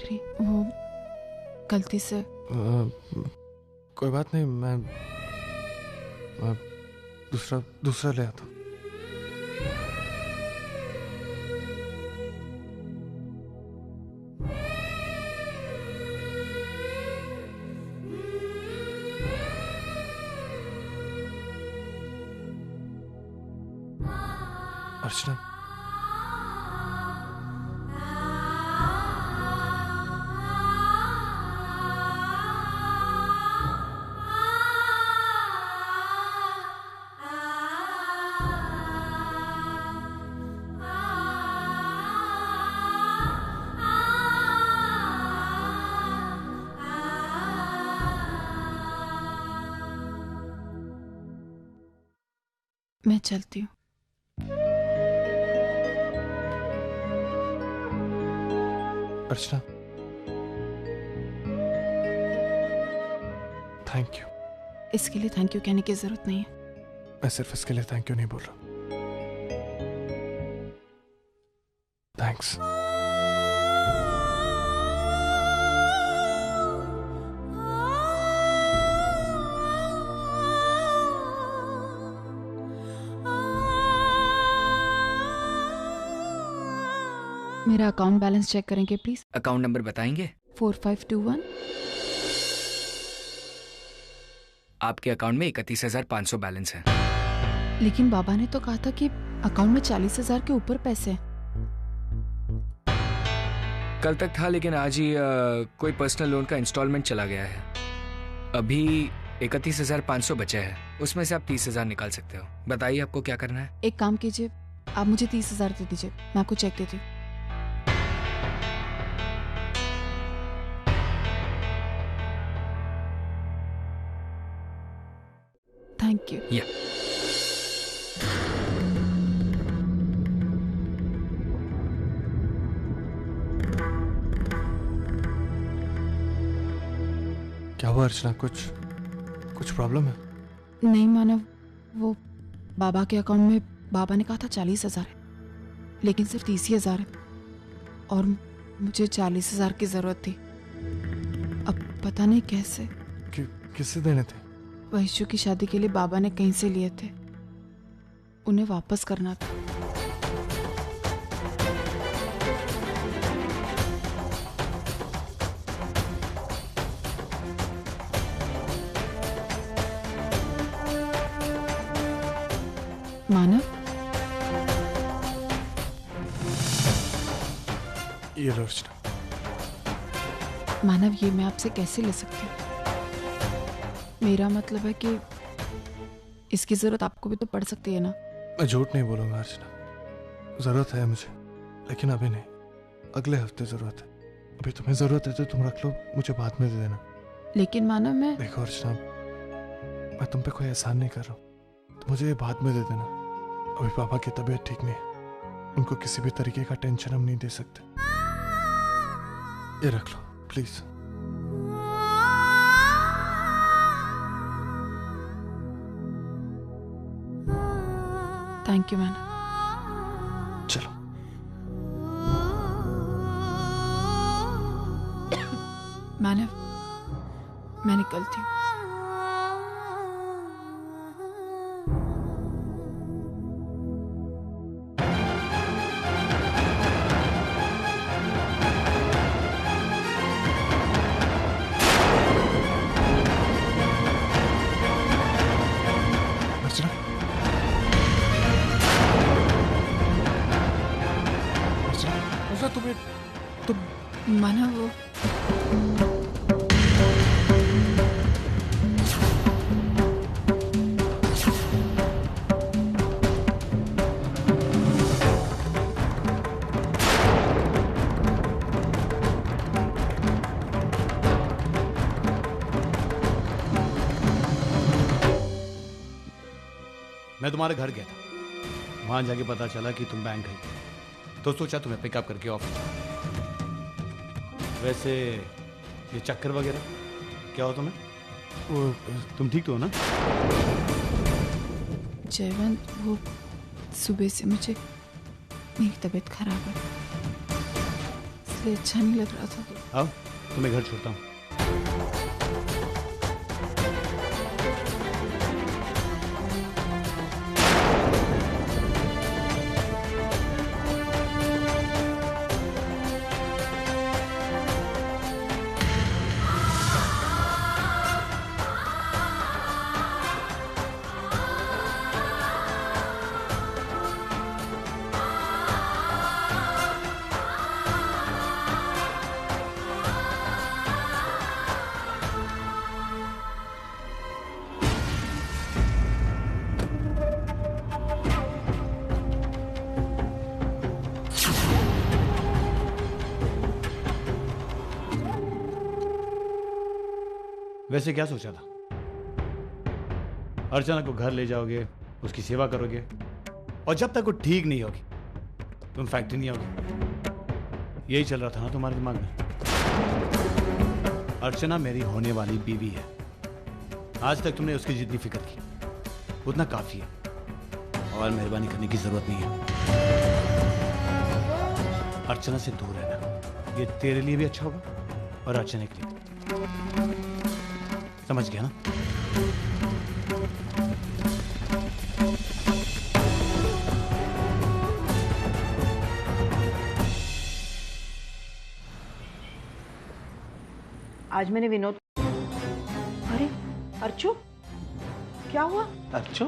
रही, वो गलती से। कोई बात नहीं, मैं दूसरा ले आता हूँ। अर्चना, मैं चलती हूँ। अर्चना, थैंक यू। इसके लिए थैंक यू कहने की जरूरत नहीं है। मैं सिर्फ इसके लिए थैंक यू नहीं बोल रहा। थैंक्स। मेरा अकाउंट बैलेंस चेक करेंगे प्लीज। अकाउंट नंबर बताएंगे? 4521। आपके अकाउंट में 31,500 बैलेंस है। लेकिन बाबा ने तो कहा था कि अकाउंट में 40,000 के ऊपर पैसे हैं। कल तक था, लेकिन आज ही कोई पर्सनल लोन का इंस्टॉलमेंट चला गया है। अभी 31,500 बचा है, उसमें से आप 30,000 निकाल सकते हो। बताइए आपको क्या करना है। एक काम कीजिए, आप मुझे 30,000 दे दीजिए, मैं आपको चेक देती हूँ। Thank you. या क्या हुआ अर्चना, कुछ प्रॉब्लम है? नहीं मानव, वो बाबा के अकाउंट में बाबा ने कहा था 40,000 है, लेकिन सिर्फ 30,000 है और मुझे 40,000 की जरूरत थी। अब पता नहीं कैसे। किससे देने थे? वैशु की शादी के लिए बाबा ने कहीं से लिए थे, उन्हें वापस करना था। मानव, ये लो अर्चना। मानव, ये मैं आपसे कैसे ले सकती हूँ? मेरा मतलब है कि इसकी जरूरत आपको भी तो पड़ सकती है ना। मैं झूठ नहीं बोलूंगा अर्चना, जरूरत है मुझे, लेकिन अभी नहीं, अगले हफ्ते जरूरत है। अभी तुम्हें जरूरत है तो तुम रख लो, मुझे बाद में दे देना। लेकिन मानव, मैं देखो अर्चना, मैं तुम पे कोई एहसान नहीं कर रहा हूँ, तो मुझे ये बाद में दे देना। अभी पापा की तबीयत ठीक नहीं है, उनको किसी भी तरीके का टेंशन हम नहीं दे सकते। ये रख लो प्लीज। थैंक यू मानव। चलो। मानव, मैं निकलती हूँ। अर्चना, अर्चना, तुम मानव, वो मैं तुम्हारे घर गया था, वहां जाके पता चला कि तुम बैंक गई, तो सोचा तुम्हें पिकअप करके ऑफिस। वैसे ये चक्कर वगैरह क्या हो तुम्हें? वो तुम ठीक तो हो ना? जयवंत, वो सुबह से मुझे मेरी तबीयत खराब है, इसलिए अच्छा नहीं लग रहा था। आओ तुम्हें घर छोड़ता हूँ। वैसे क्या सोचा था? अर्चना को घर ले जाओगे, उसकी सेवा करोगे, और जब तक वो ठीक नहीं होगी तुम फैक्ट्री नहीं आओगे। यही चल रहा था ना तुम्हारे दिमाग में? अर्चना मेरी होने वाली बीवी है। आज तक तुमने उसकी जितनी फिक्र की उतना काफी है, और मेहरबानी करने की जरूरत नहीं है। अर्चना से दूर रहना, ये तेरे लिए भी अच्छा होगा और अर्चना के लिए। समझ गया ना? आज मैंने विनोद। अरे अर्चू, क्या हुआ? अर्चू,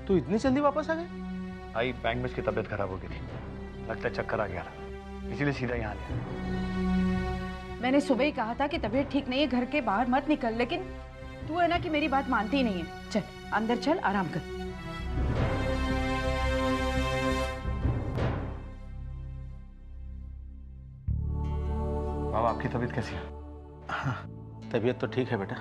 तू इतनी जल्दी वापस आ गए? आई बैंक में उसकी तबीयत खराब हो गई थी, लगता है चक्कर आ गया था, इसीलिए सीधा यहाँ लिया। मैंने सुबह ही कहा था कि तबीयत ठीक नहीं है, घर के बाहर मत निकल, लेकिन तू है ना कि मेरी बात मानती ही नहीं है। चल अंदर चल, आराम कर। बाबा आपकी तबीयत कैसी है? हाँ, तबीयत तो ठीक है बेटा।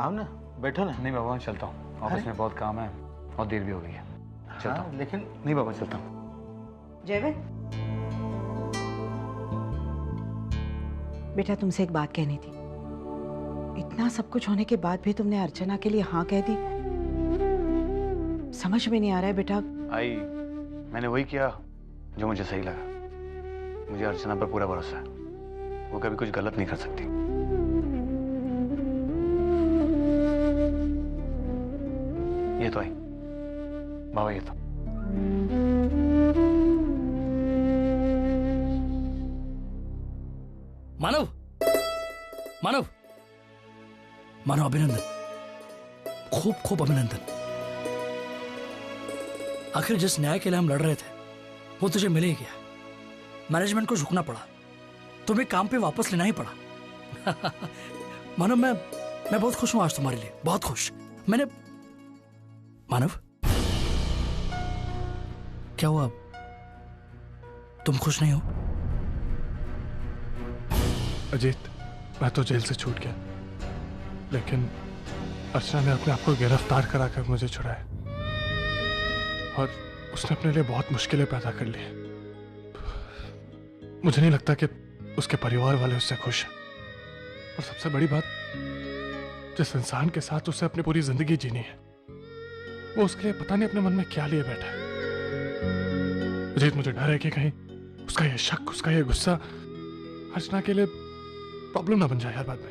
आओ ना, बैठो ना। नहीं बाबा, मैं चलता हूँ, ऑफिस में बहुत काम है, बहुत देर भी हो गई है। चलता हूँ। लेकिन नहीं बाबा, चलता हूँ। जयवंत बेटा, तुमसे एक बात कहनी थी। इतना सब कुछ होने के बाद भी तुमने अर्चना के लिए हाँ कह दी। समझ में नहीं आ रहा है बेटा। आई, मैंने वही किया जो मुझे सही लगा। मुझे अर्चना पर पूरा भरोसा है, वो कभी कुछ गलत नहीं कर सकती। ये तो आई बाबा, ये तो मानव, मानव, मानव, अभिनंदन, खूब खूब अभिनंदन। आखिर जिस न्याय के लिए हम लड़ रहे थे वो तुझे मिल ही गया। मैनेजमेंट को झुकना पड़ा, तुम्हें काम पे वापस लेना ही पड़ा। मानव, मैं बहुत खुश हूं आज तुम्हारे लिए, बहुत खुश। मैंने मानव, क्या हुआ? तुम खुश नहीं हो? अजीत, मैं तो जेल से छूट गया, लेकिन अर्चना ने अपने आप को गिरफ्तार कराकर मुझे छुड़ाया, और उसने अपने लिए बहुत मुश्किलें पैदा कर ली। मुझे नहीं लगता कि उसके परिवार वाले उससे खुश हैं। और सबसे बड़ी बात, जिस इंसान के साथ उसे अपनी पूरी जिंदगी जीनी है, वो उसके लिए पता नहीं अपने मन में क्या लिए बैठा है। अजीत, मुझे डर है कि कहीं उसका ये शक, उसका ये गुस्सा अर्चना के लिए प्रॉब्लम ना बन जाए यार बाद में।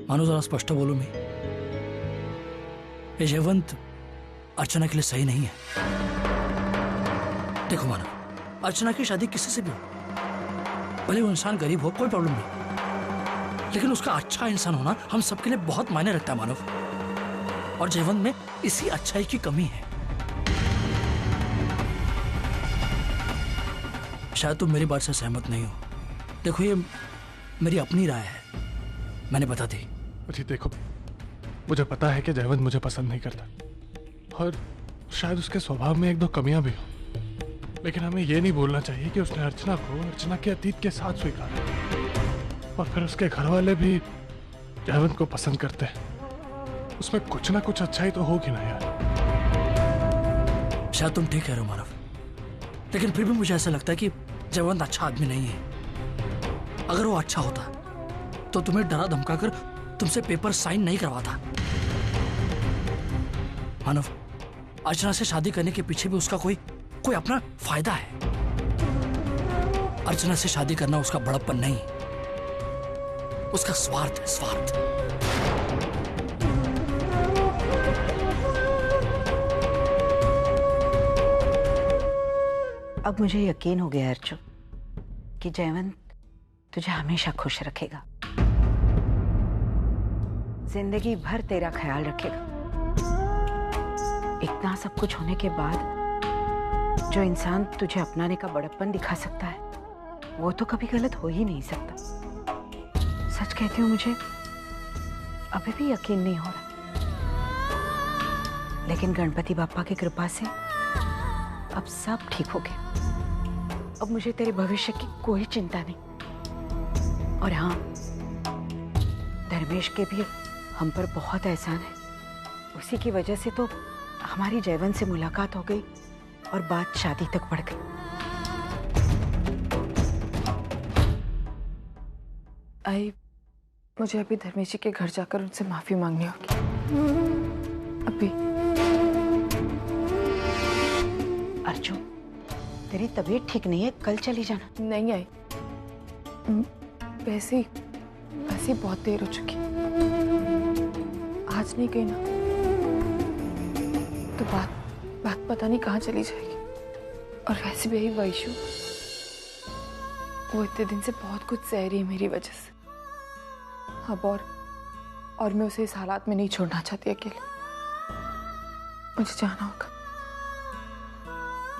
मानो, जरा स्पष्ट बोलो। मैं ये जयवंत अर्चना के लिए सही नहीं है। देखो मानव, अर्चना की शादी किसी से भी हो, भले वो इंसान गरीब हो, कोई प्रॉब्लम नहीं, लेकिन उसका अच्छा इंसान होना हम सबके लिए बहुत मायने रखता है मानव। और जयवंत में इसी अच्छाई की कमी है। शायद तुम मेरी बात से सहमत नहीं हो। देखो, ये मेरी अपनी राय है, मैंने बता दी। जी देखो, मुझे पता है कि जयवंत मुझे पसंद नहीं करता, और शायद उसके स्वभाव में एक दो कमियां भी हो, लेकिन हमें यह नहीं बोलना चाहिए कि उसने अर्चना को अर्चना के अतीत के साथ स्वीकारा, और फिर उसके घर वाले भी जयवंत को पसंद करते हैं। उसमें कुछ ना कुछ अच्छाई तो होगी ना यार। शायद तुम ठीक कह रहे हो मानव, लेकिन फिर भी मुझे ऐसा लगता है कि जयवंत अच्छा आदमी नहीं है। अगर वो अच्छा होता तो तुम्हें डरा धमकाकर तुमसे पेपर साइन नहीं करवाता। मानव, अर्चना से शादी करने के पीछे भी उसका कोई अपना फायदा है। अर्चना से शादी करना उसका बड़प्पन नहीं, उसका स्वार्थ है, स्वार्थ। अब मुझे यकीन हो गया अर्जुन कि जयवंत तुझे हमेशा खुश रखेगा, जिंदगी भर तेरा ख्याल रखेगा। इतना सब कुछ होने के बाद जो इंसान तुझे अपनाने का बड़प्पन दिखा सकता है वो तो कभी गलत हो ही नहीं सकता। सच कहती हूँ, मुझे अभी भी यकीन नहीं हो रहा, लेकिन गणपति बाप्पा की कृपा से अब सब ठीक हो गया। अब मुझे तेरे भविष्य की कोई चिंता नहीं। और हाँ, धर्मेश के भी हम पर बहुत एहसान है। उसी की वजह से तो हमारी जयवंत से मुलाकात हो गई और बात शादी तक बढ़ गई। मुझे अभी धर्मेश जी के घर जाकर उनसे माफी मांगनी होगी। अभी अर्जुन, तेरी तबीयत ठीक नहीं है, कल चली जाना। नहीं आई, वैसे बहुत देर हो चुकी, आज नहीं गई ना तो बात पता नहीं कहाँ चली जाएगी। और वैसे भी यही वैशु, वो इतने दिन से बहुत कुछ सह रही है मेरी वजह से। अब और मैं उसे इस हालात में नहीं छोड़ना चाहती अकेले। मुझे जाना होगा,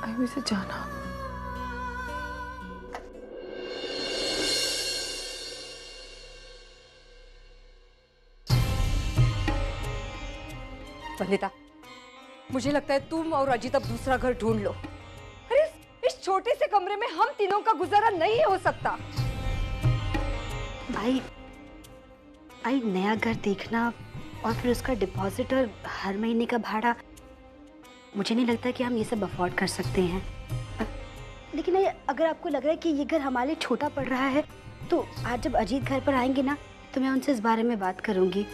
मुझे जाना होगा। वंदिता, मुझे लगता है तुम और अजीत अब दूसरा घर ढूंढ लो। अरे इस छोटे से कमरे में हम तीनों का गुजारा नहीं हो सकता। भाई नया घर देखना और फिर उसका डिपॉजिट और हर महीने का भाड़ा, मुझे नहीं लगता कि हम ये सब अफोर्ड कर सकते हैं। लेकिन अगर आपको लग रहा है कि ये घर हमारे लिए छोटा पड़ रहा है तो आज जब अजीत घर पर आएंगे ना तो मैं उनसे इस बारे में बात करूंगी।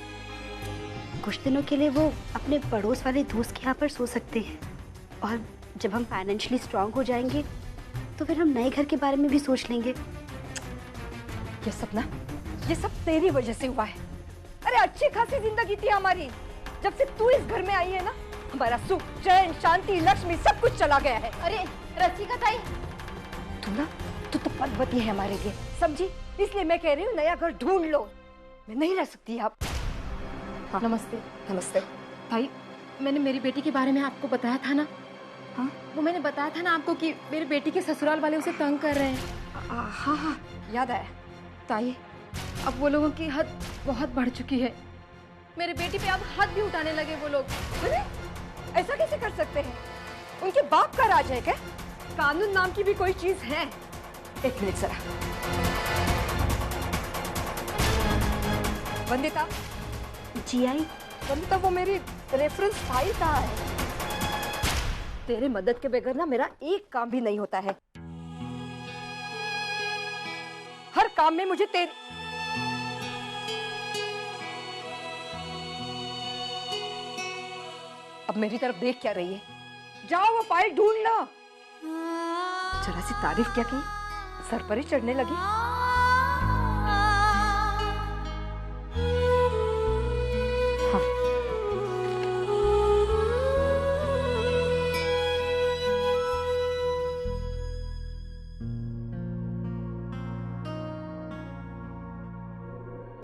कुछ दिनों के लिए वो अपने पड़ोस वाले दोस्त के यहाँ पर सो सकते हैं और जब हम फाइनेंशियली स्ट्रांग हो जाएंगे तो फिर हम नए घर के बारे में भी सोच लेंगे। ये सब तेरी वजह से हुआ है। अरे अच्छी खासी जिंदगी थी हमारी, जब से तू इस घर में आई है ना हमारा सुख, चैन, शांति, लक्ष्मी सब कुछ चला गया है। अरे रसिका ताई, तू तो पदवती है हमारे लिए, समझी? इसलिए मैं कह रही हूँ नया घर ढूंढ लो, मैं नहीं रह सकती अब। हाँ। नमस्ते। नमस्ते भाई, मैंने मेरी बेटी के बारे में आपको बताया था ना? हाँ, वो मैंने बताया था ना आपको कि मेरी बेटी के ससुराल वाले उसे तंग कर रहे हैं। हाँ याद आया। ताई, अब वो लोगों की हद बहुत बढ़ चुकी है। मेरी बेटी पे अब हद भी उठाने लगे वो लोग। अरे ऐसा कैसे कर सकते हैं? उनके बाप का राज है क्या? कानून नाम की भी कोई चीज है? एक मिनट जरा। वंदिता। जी आई। वंदिता, वो मेरी रेफरेंस फाइल कहाँ है? तेरे मदद के बगैर ना मेरा एक काम भी नहीं होता है। हर काम में मुझे अब मेरी तरफ देख क्या रही है? जाओ वो फाइल ढूंढ लो। जरा सी तारीफ क्या की, सर पर ही चढ़ने लगी। हाँ।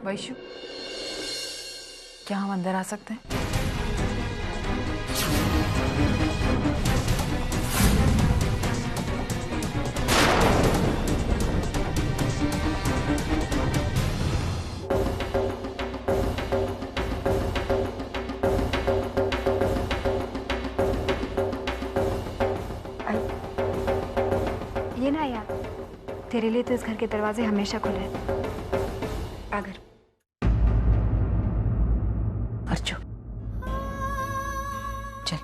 वैशु, क्या हम अंदर आ सकते हैं? ये ना यार, तेरे लिए तो इस घर के दरवाजे हमेशा खुले हैं। अगर अर्जुन, चल।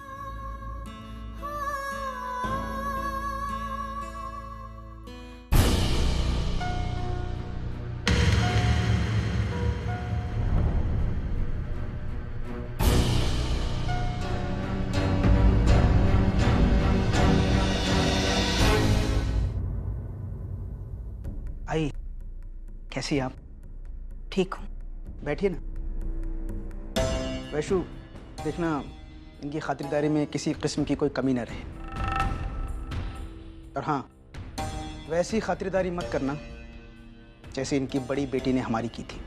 कैसी हैं आप? ठीक हूँ। बैठिए ना। वैशु, देखना इनकी खातिरदारी में किसी किस्म की कोई कमी न रहे। और हाँ, वैसी खातिरदारी मत करना जैसे इनकी बड़ी बेटी ने हमारी की थी।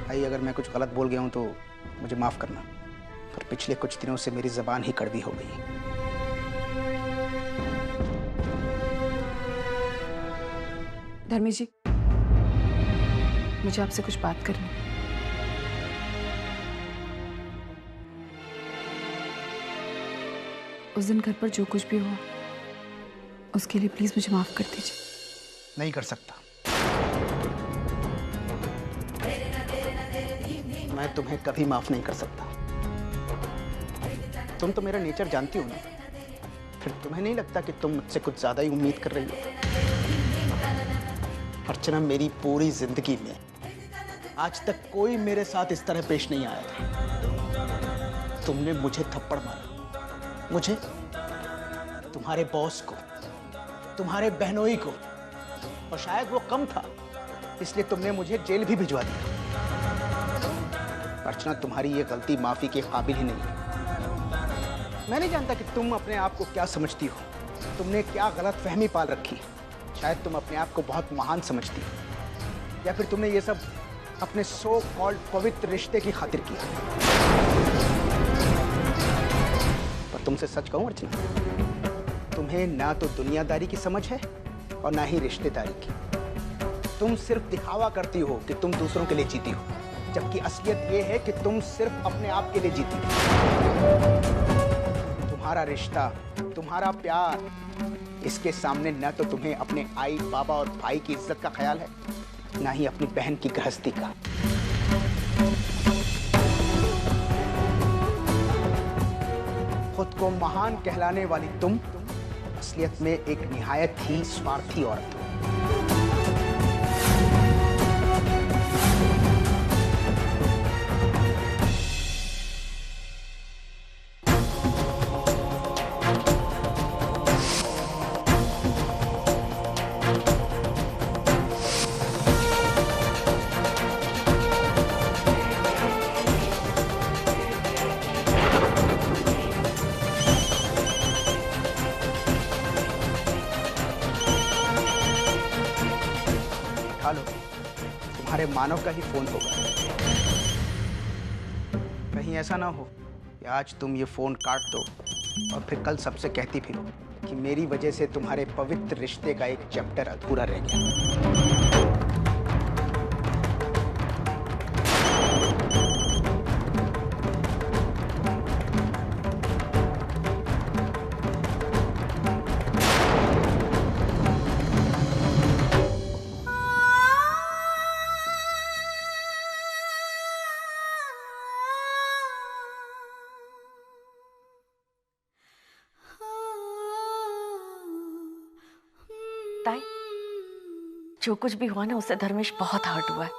भाई, अगर मैं कुछ गलत बोल गया हूं तो मुझे माफ करना, पर पिछले कुछ दिनों से मेरी जबान ही कड़वी हो गई। धर्मेश जी, मुझे आपसे कुछ बात करनी है। उस दिन घर पर जो कुछ भी हुआ उसके लिए प्लीज मुझे माफ कर दीजिए। नहीं कर सकता। मैं तुम्हें कभी माफ नहीं कर सकता। तुम तो मेरा नेचर जानती हो ना, फिर तुम्हें नहीं लगता कि तुम मुझसे कुछ ज्यादा ही उम्मीद कर रही हो? अर्चना, मेरी पूरी जिंदगी में आज तक कोई मेरे साथ इस तरह पेश नहीं आया था। तुमने मुझे थप्पड़ मारा, मुझे, तुम्हारे बॉस को, तुम्हारे बहनोई को, और शायद वो कम था इसलिए तुमने मुझे जेल भी भिजवा दिया। अर्चना, तुम्हारी ये गलती माफी के काबिल ही नहीं है। मैं नहीं जानता कि तुम अपने आप को क्या समझती हो, तुमने क्या गलत फहमी पाल रखी है। शायद तुम अपने आप को बहुत महान समझती हो, या फिर तुमने ये सब अपने सो कॉल्ड पवित्र रिश्ते की खातिर किया। पर तुमसे सच कहूं अर्चना, तुम्हें ना तो दुनियादारी की समझ है और ना ही रिश्तेदारी की। तुम सिर्फ दिखावा करती हो कि तुम दूसरों के लिए जीती हो, जबकि असलियत ये है कि तुम सिर्फ अपने आप के लिए जीती हो। तुम्हारा रिश्ता, तुम्हारा प्यार, इसके सामने न तो तुम्हें अपने आई, बाबा और भाई की इज्जत का ख्याल है, ना ही अपनी बहन की गृहस्थी का। खुद को महान कहलाने वाली तुम असलियत में एक निहायत ही स्वार्थी औरत हो। लो, तुम्हारे मानव का ही फोन होगा। कहीं ऐसा ना हो कि आज तुम ये फोन काट दो और फिर कल सबसे कहती फिरो कि मेरी वजह से तुम्हारे पवित्र रिश्ते का एक चैप्टर अधूरा रह गया। ताई, जो कुछ भी हुआ ना उससे धर्मेश बहुत हर्ट हुआ है,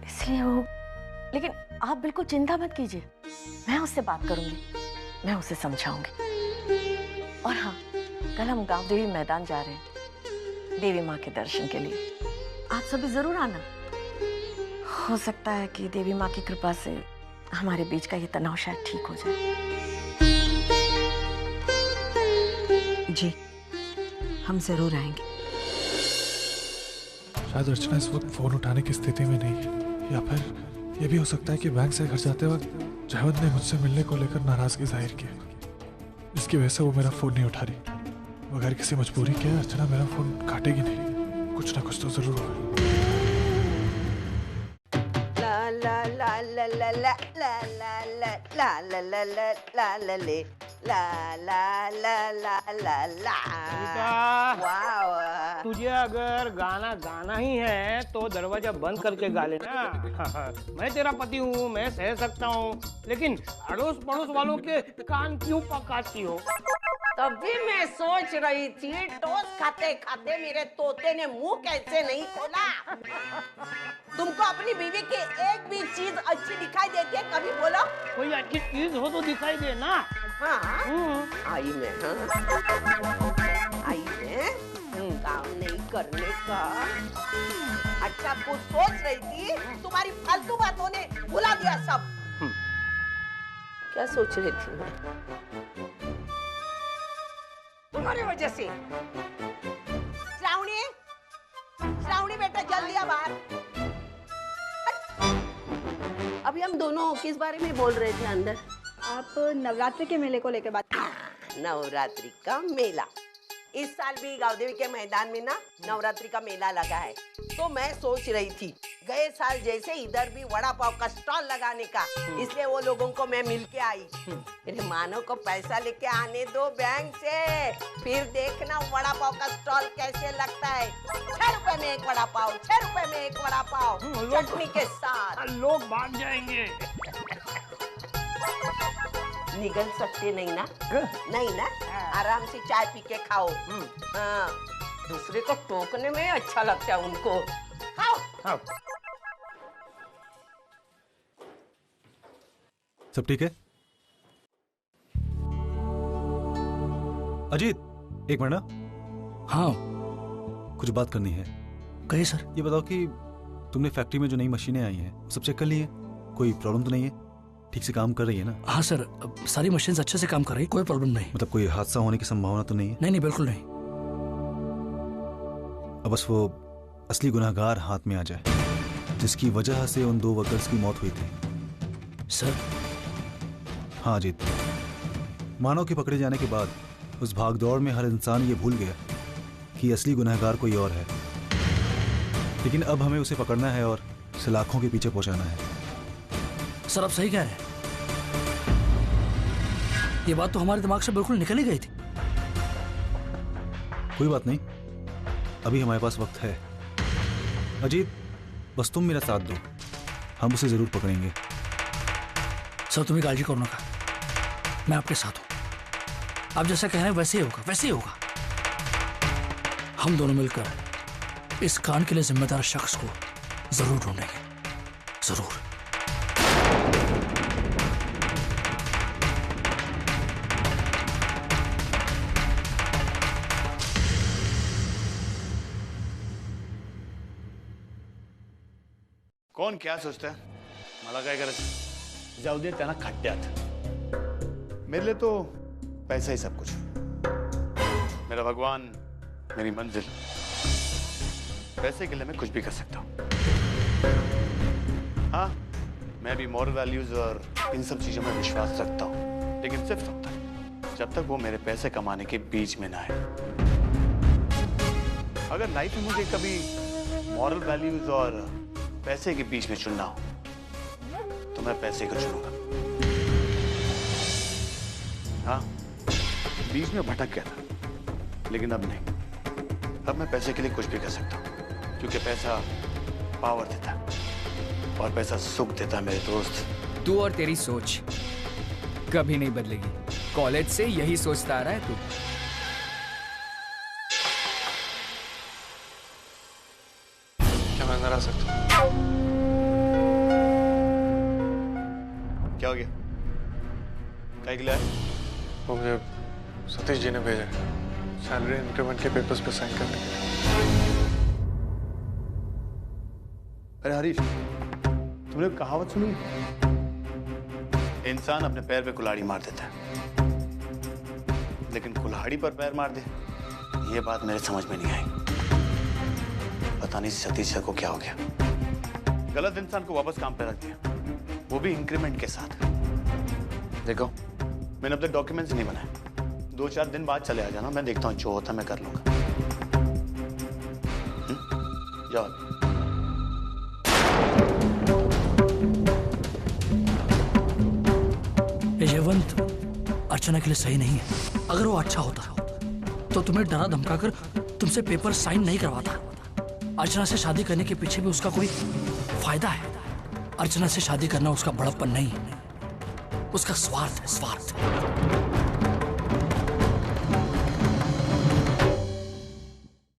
इसलिए वो, लेकिन आप बिल्कुल चिंता मत कीजिए, मैं उससे बात करूंगी, मैं उसे समझाऊंगी। और हाँ, कल हम गांव देवी मैदान जा रहे हैं देवी माँ के दर्शन के लिए, आप सभी जरूर आना। हो सकता है कि देवी माँ की कृपा से हमारे बीच का ये तनाव शायद ठीक हो जाए। जी, हम जरूर आएंगे। शायद अर्चना इस वक्त फोन उठाने की स्थिति में नहीं है, या फिर यह भी हो सकता है कि बैंक से घर जाते वक्त जयवंत ने मुझसे मिलने को लेकर नाराजगी जाहिर की, जिसकी वजह से वो मेरा फोन नहीं उठा रही। बगैर किसी मजबूरी के अर्चना मेरा फोन काटेगी नहीं, कुछ ना कुछ तो जरूर होगा। तुझे अगर गाना गाना ही है तो दरवाजा बंद करके गा लेना। मैं तेरा पति हूँ, मैं सह सकता हूँ, लेकिन अड़ोस पड़ोस वालों के कान क्यों पकाती हो? तभी मैं सोच रही थी टोस्ट खाते खाते मेरे तोते ने मुंह कैसे नहीं खोला। तुमको अपनी बीवी की एक भी चीज अच्छी दिखाई देती है? कभी बोलो। कोई अच्छी चीज हो तो दिखाई दे ना। हाँ आई मैं, हाँ आई मैं काम नहीं करने का। अच्छा कुछ सोच रही थी, तुम्हारी फालतू बातों ने भुला दिया सब। क्या सोच रही थी मैं? तुम्हारी वजह से। श्रावणी, श्रावणी बेटा जल्दी आ बाहर। अभी हम दोनों किस बारे में बोल रहे थे अंदर? आप नवरात्रि के मेले को लेकर बात। नवरात्रि का मेला। इस साल भी गांव देवी के मैदान में ना नवरात्रि का मेला लगा है, तो मैं सोच रही थी गए साल जैसे इधर भी वड़ा पाव का स्टॉल लगाने का, इसलिए वो लोगों को मैं मिल के आई। मेरे मानो को पैसा लेके आने दो बैंक से, फिर देखना वड़ा पाव का स्टॉल कैसे लगता है। 6 रुपए में एक वड़ा पाव, 6 रुपए में एक वड़ा पाव, चटनी के साथ। लोग भाग जाएंगे। निगल सकते नहीं ना? नहीं ना? आराम से चाय पी के खाओ। हाँ, दूसरे को टोकने में अच्छा लगता है उनको। खाओ। सब ठीक है? अजीत, एक मिनट ना। हाँ, कुछ बात करनी है। कहिए सर। ये बताओ कि तुमने फैक्ट्री में जो नई मशीनें आई हैं, सब चेक कर ली है? कोई प्रॉब्लम तो नहीं है? ठीक से काम कर रही है ना? हाँ सर, सारी मशीन अच्छे से काम कर रही है, कोई प्रॉब्लम नहीं। मतलब कोई हादसा होने की संभावना तो नहीं है? नहीं, बिल्कुल नहीं। अब बस वो असली गुनहगार हाथ में आ जाए, जिसकी वजह से उन 2 वर्कर्स की मौत हुई थी। सर? हाँ अजीत, मानव के पकड़े जाने के बाद उस भागदौड़ में हर इंसान ये भूल गया कि असली गुनहगार कोई और है। लेकिन अब हमें उसे पकड़ना है और सलाखों के पीछे पहुंचाना है। सर आप सही कह रहे हैं, ये बात तो हमारे दिमाग से बिल्कुल निकल ही गई थी। कोई बात नहीं, अभी हमारे पास वक्त है। अजीत, बस तुम मेरा साथ दो, हम उसे जरूर पकड़ेंगे। सर तुम्हें काळजी करू नका, मैं आपके साथ हूं। आप जैसा कह रहे हैं वैसे ही होगा, वैसे ही होगा। हम दोनों मिलकर इस कांड के लिए जिम्मेदार शख्स को जरूर ढूंढेंगे, जरूर। कोण क्या सोचता है? मला काय करायचं? जाऊ दे त्यांना खड्ड्यात। मेरे लिए तो पैसा ही सब कुछ, मेरा भगवान, मेरी मंजिल। पैसे के लिए मैं कुछ भी कर सकता हूँ। हाँ, मैं भी मॉरल वैल्यूज और इन सब चीजों में विश्वास रखता हूँ, लेकिन सिर्फ तब तक जब तक वो मेरे पैसे कमाने के बीच में ना आए। अगर लाइफ में मुझे कभी मॉरल वैल्यूज और पैसे के बीच में चुनना हो तो मैं पैसे को चुनूंगा। हाँ, बीच में भटक गया था, लेकिन अब नहीं। अब मैं पैसे के लिए कुछ भी कर सकता हूँ, क्योंकि पैसा पावर देता है और पैसा सुख देता है। मेरे दोस्त, तू और तेरी सोच कभी नहीं बदलेगी। कॉलेज से यही सोचता आ रहा है तू। क्या मैं अंदर आ सकता हूँ? क्या हो गया? क्या के लिए आए? वो मुझे सतीश जी ने भेजा है, सैलरी इंक्रीमेंट के पेपर्स पे साइन करने के लिए। अरे हरीश, तुमने कहावत सुनी? इंसान अपने पैर पे कुल्हाड़ी मार देता है, लेकिन कुल्हाड़ी पर पैर मार दे, ये बात मेरे समझ में नहीं आई। पता नहीं सतीश को क्या हो गया। गलत इंसान को वापस काम पे रख दिया, वो भी इंक्रीमेंट के साथ। देखो, मैंने अब तक डॉक्यूमेंट्स नहीं बनाए। 2-4 दिन बाद चले आ जाना, मैं देखता हूँ जो होता मैं कर लूंगा। जाओ। यशवंत अर्चना के लिए सही नहीं है। अगर वो अच्छा होता तो तुम्हें डरा धमका कर तुमसे पेपर साइन नहीं करवाता। अर्चना से शादी करने के पीछे भी उसका कोई फायदा है। अर्चना से शादी करना उसका बड़प्पन नहीं, उसका स्वार्थ है, स्वार्थ।